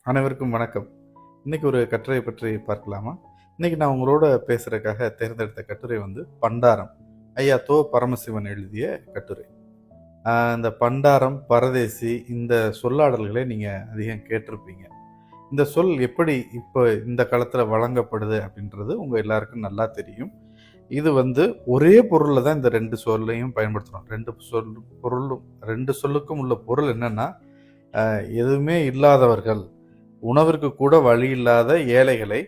அனைவருக்கும் வணக்கம். இன்னைக்கு ஒரு கட்டுரையை பற்றி பார்க்கலாமா? இன்னைக்கு நான் உங்களோட பேசுறதுக்காக தேர்ந்தெடுத்த கட்டுரை பண்டாரம். ஐயா பரமசிவன் எழுதிய கட்டுரை. இந்த பண்டாரம், பரதேசி இந்த சொல்லாடல்களை நீங்க அதிகம் கேட்டிருப்பீங்க. இந்த சொல் எப்படி இப்போ இந்த காலத்துல வழங்கப்படுது அப்படின்றது உங்க எல்லாருக்கும் நல்லா தெரியும். இது ஒரே பொருள்ல தான் இந்த ரெண்டு சொல்லையும் பயன்படுத்துறோம். ரெண்டு சொல்லுக்கும் உள்ள பொருள் என்னன்னா, எதுவுமே இல்லாதவர்கள், உணவிற்கு கூட வழி இல்லாத ஏழைகளை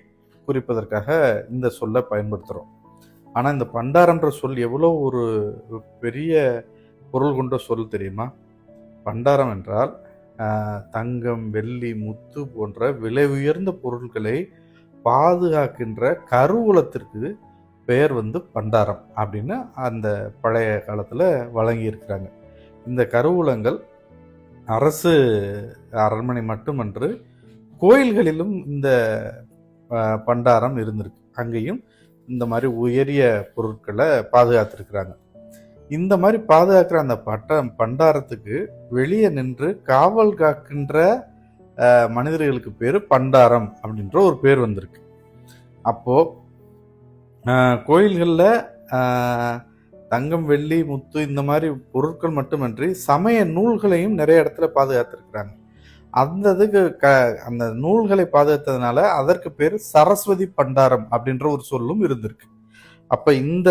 குறிப்பதற்காக இந்த சொல்லை பயன்படுத்துகிறோம். ஆனால் இந்த பண்டாரன்ற சொல் எவ்வளோ ஒரு பெரிய பொருள் கொண்ட சொல் தெரியுமா? பண்டாரம் என்றால் தங்கம், வெள்ளி, முத்து போன்ற விலை உயர்ந்த பொருட்களை பாதுகாக்கின்ற கருவூலத்திற்கு பெயர் பண்டாரம் அப்படின்னு அந்த பழைய காலத்தில் வழங்கியிருக்கிறாங்க. இந்த கருவூலங்கள் அரசு அரண்மனை மட்டுமன்று, கோயில்களிலும் இந்த பண்டாரம் இருந்திருக்கு. அங்கேயும் இந்த மாதிரி உயரிய பொருட்களை பாதுகாத்திருக்கிறாங்க. இந்த மாதிரி பாதுகாக்கிற அந்த பண்டாரத்துக்கு வெளியே நின்று காவல் காக்கின்ற மனிதர்களுக்கு பேர் பண்டாரம் அப்படின்ற ஒரு பேர் வந்திருக்கு. அப்போ கோயில்களில் தங்கம், வெள்ளி, முத்து இந்த மாதிரி பொருட்கள் மட்டுமன்றி சமய நூல்களையும் நிறைய இடத்துல பாதுகாத்திருக்கிறாங்க. அந்த நூல்களை பாதுகாத்ததுனால அதற்கு பேர் சரஸ்வதி பண்டாரம் அப்படின்ற ஒரு சொல்லும் இருந்திருக்கு. அப்ப இந்த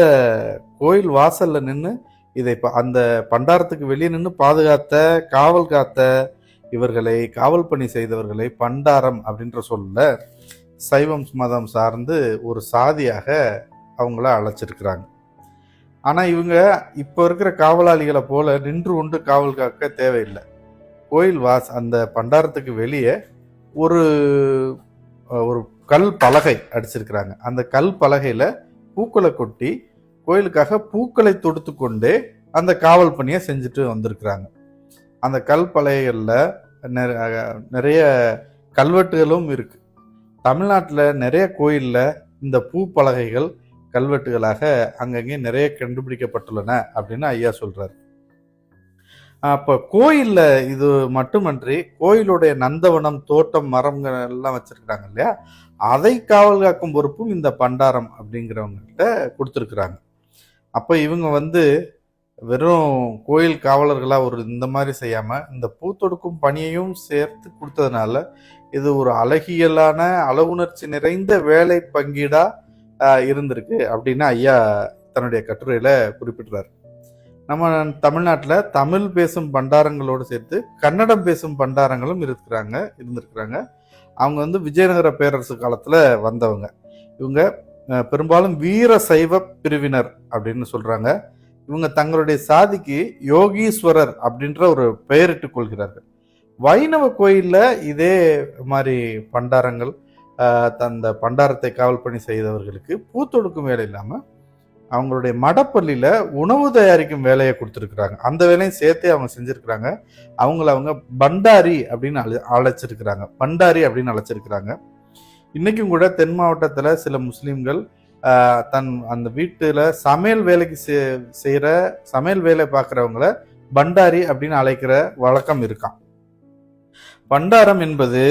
கோயில் வாசல்ல நின்று இதை அந்த பண்டாரத்துக்கு வெளியே நின்று பாதுகாத்த, காவல் காத்த இவர்களை, காவல் பணி செய்தவர்களை பண்டாரம் அப்படின்ற சொல்ல சைவம் மதம் சார்ந்து ஒரு சாதியாக அவங்கள அழைச்சிருக்கிறாங்க. ஆனா இவங்க இப்ப இருக்கிற காவலாளிகளை போல நின்று கொண்டு காவல் காக்க தேவையில்லை. கோயில் அந்த பண்டாரத்துக்கு வெளியே ஒரு ஒரு கல் பலகை அடிச்சிருக்கிறாங்க. அந்த கல் பலகையில பூக்களை கொட்டி கோயிலுக்காக பூக்களை தொடுத்து கொண்டே அந்த காவல் பணியை செஞ்சுட்டு வந்திருக்கிறாங்க. அந்த கல் பலகைகள்ல நிறைய கல்வெட்டுகளும் இருக்கு. தமிழ்நாட்டில் நிறைய கோயில்ல இந்த பூ பலகைகள் கல்வெட்டுகளாக அங்கங்கே நிறைய கண்டுபிடிக்கப்பட்டுள்ளன அப்படின்னு ஐயா சொல்றாரு. அப்ப கோயில்ல இது மட்டுமன்றி கோயிலுடைய நந்தவனம், தோட்டம், மரங்கள் எல்லாம் வச்சிருக்கிறாங்க இல்லையா, அதை காவல் காக்கும் பொறுப்பும் இந்த பண்டாரம் அப்படிங்கிறவங்ககிட்ட கொடுத்துருக்குறாங்க. அப்ப இவங்க வெறும் கோயில் காவலர்களா இந்த மாதிரி செய்யாம இந்த பூ தொடுக்கும் பணியையும் சேர்த்து கொடுத்ததுனால இது ஒரு அழகியலான, அளவுணர்ச்சி நிறைந்த வேலை பங்கீடா இருந்திருக்கு அப்படின்னு ஐயா தன்னுடைய கட்டுரையில குறிப்பிடுறாரு. நம்ம தமிழ்நாட்டில் தமிழ் பேசும் பண்டாரங்களோடு சேர்த்து கன்னடம் பேசும் பண்டாரங்களும் இருந்திருக்கிறாங்க. அவங்க விஜயநகர பேரரசு காலத்துல வந்தவங்க. இவங்க பெரும்பாலும் வீர சைவ பிரிவினர் அப்படின்னு சொல்றாங்க. இவங்க தங்களுடைய சாதிக்கு யோகீஸ்வரர் அப்படின்ற ஒரு பெயரிட்டுக் கொள்கிறார்கள். வைணவ கோயில்ல இதே மாதிரி பண்டாரங்கள், அந்த பண்டாரத்தை காவல் பணி செய்தவர்களுக்கு பூத்தொடுக்கும் வேலை இல்லாம அவங்களுடைய மடப்பள்ளியில உணவு தயாரிக்கும் வேலையை கொடுத்துருக்குறாங்க. அந்த வேலையும் சேர்த்தே அவங்க செஞ்சிருக்கிறாங்க. அவங்க பண்டாரி அப்படின்னு அழைச்சிருக்கிறாங்க. இன்னைக்கும் கூட தென் மாவட்டத்துல சில முஸ்லிம்கள் அந்த வீட்டுல சமையல் வேலைக்கு செய்யற, சமையல் வேலை பார்க்கிறவங்கள பண்டாரி அப்படின்னு அழைக்கிற வழக்கம் இருக்கான். பண்டாரம் என்பது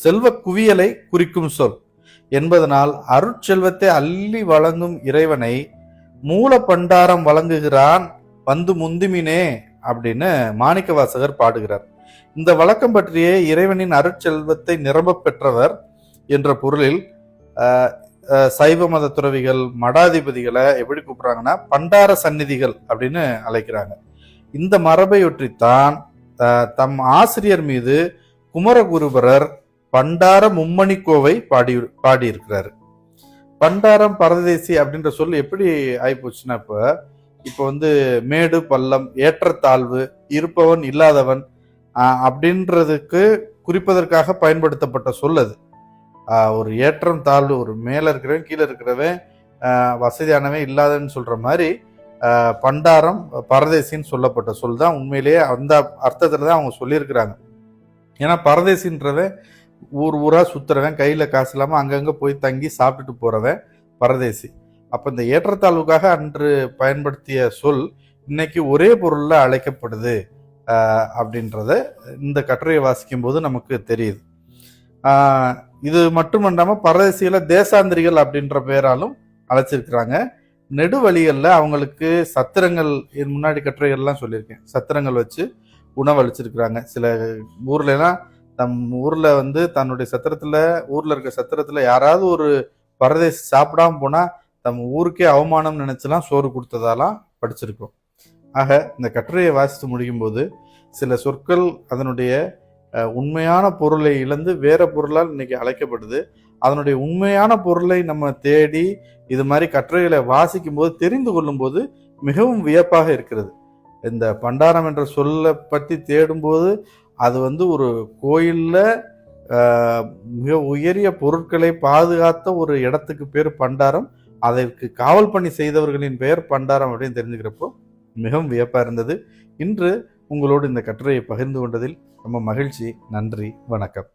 செல்வ குவியலை குறிக்கும் சொல் என்பதனால் அருட்செல்வத்தை அள்ளி வழங்கும் இறைவனை மூல பண்டாரம் வழங்குகிறான் முந்துமினே அப்படின்னு மாணிக்க வாசகர் பாடுகிறார். இந்த வழக்கம் பற்றியே இறைவனின் அருட்செல்வத்தை நிரம்ப பெற்றவர் என்ற பொருளில் சைவ மத துறவிகள், மடாதிபதிகளை எப்படி கூப்பிடுறாங்கன்னா பண்டார சந்நிதிகள் அப்படின்னு அழைக்கிறாங்க. இந்த மரபையொற்றித்தான் தம் ஆசிரியர் மீது குமரகுருபரர் பண்டார மும்மணிக்கோவை பாடியிருக்கிறாரு. பண்டாரம், பரதேசி அப்படின்ற சொல் எப்படி ஆயிப்போச்சுன்னா, இப்போ மேடு பள்ளம், ஏற்றத்தாழ்வு, இருப்பவன் இல்லாதவன் அப்படின்றதுக்கு குறிப்பதற்காக பயன்படுத்தப்பட்ட சொல் அது. ஒரு ஏற்றம் தாழ்வு, ஒரு மேல இருக்கிறவன் கீழே இருக்கிறவன், வசதியானவன் இல்லாதவன் சொல்ற மாதிரி பண்டாரம், பரதேசின்னு சொல்லப்பட்ட சொல் தான். உண்மையிலேயே அந்த அர்த்தத்துல தான் அவங்க சொல்லியிருக்கிறாங்க. ஏன்னா பரதேசின்றவன் ஊர் ஊரா சுத்துறவன், கையில காசு இல்லாம அங்கங்க போய் தங்கி சாப்பிட்டுட்டு போறவன் பரதேசி. அப்ப இந்த ஏற்றத்தாழ்வுக்காக அன்று பயன்படுத்திய சொல் இன்னைக்கு ஒரே பொருள்ல அழைக்கப்படுது அப்படின்றத இந்த கட்டுரையை வாசிக்கும் போது நமக்கு தெரியுது. இது மட்டுமல்லாமல் பரதேசிகளை தேசாந்திரிகள் அப்படின்ற பெயராலும் அழைச்சிருக்கிறாங்க. நெடுவழிகளில் அவங்களுக்கு சத்திரங்கள், முன்னாடி கட்டுரைகள்லாம் சொல்லியிருக்கேன், சத்திரங்கள் வச்சு உணவு அளிச்சிருக்கிறாங்க. சில ஊர்லாம் தம் ஊரில் வந்து தன்னுடைய சத்திரத்தில், ஊரில் இருக்க சத்திரத்தில் யாராவது ஒரு பரதேசி சாப்பிடாம போனால் தம் ஊருக்கே அவமானம் நினைச்சலாம் சோறு கொடுத்ததாலாம் படிச்சிருக்கோம். ஆக இந்த கட்டுரையை வாசித்து முடியும் போது சில சொற்கள் அதனுடைய உண்மையான பொருளை இழந்து வேற பொருளால் இன்னைக்கு அழைக்கப்படுது. அதனுடைய உண்மையான பொருளை நம்ம தேடி இது மாதிரி கட்டுரைகளை வாசிக்கும் போது தெரிந்து கொள்ளும் போது மிகவும் வியப்பாக இருக்கிறது. இந்த பண்டாரம் என்ற சொல்லை பற்றி தேடும்போது அது வந்து ஒரு கோயில்ல மிக உயரிய பொருட்களை பாதுகாத்த ஒரு இடத்துக்கு பேர் பண்டாரம், அதற்கு காவல் பணி செய்தவர்களின் பெயர் பண்டாரம் அப்படின்னு தெரிஞ்சுக்கிறப்போ மிகவும் வியப்பா இருந்தது. இன்று உங்களோடு இந்த கட்டுரையை பகிர்ந்து கொண்டதில் ரொம்ப மகிழ்ச்சி. நன்றி, வணக்கம்.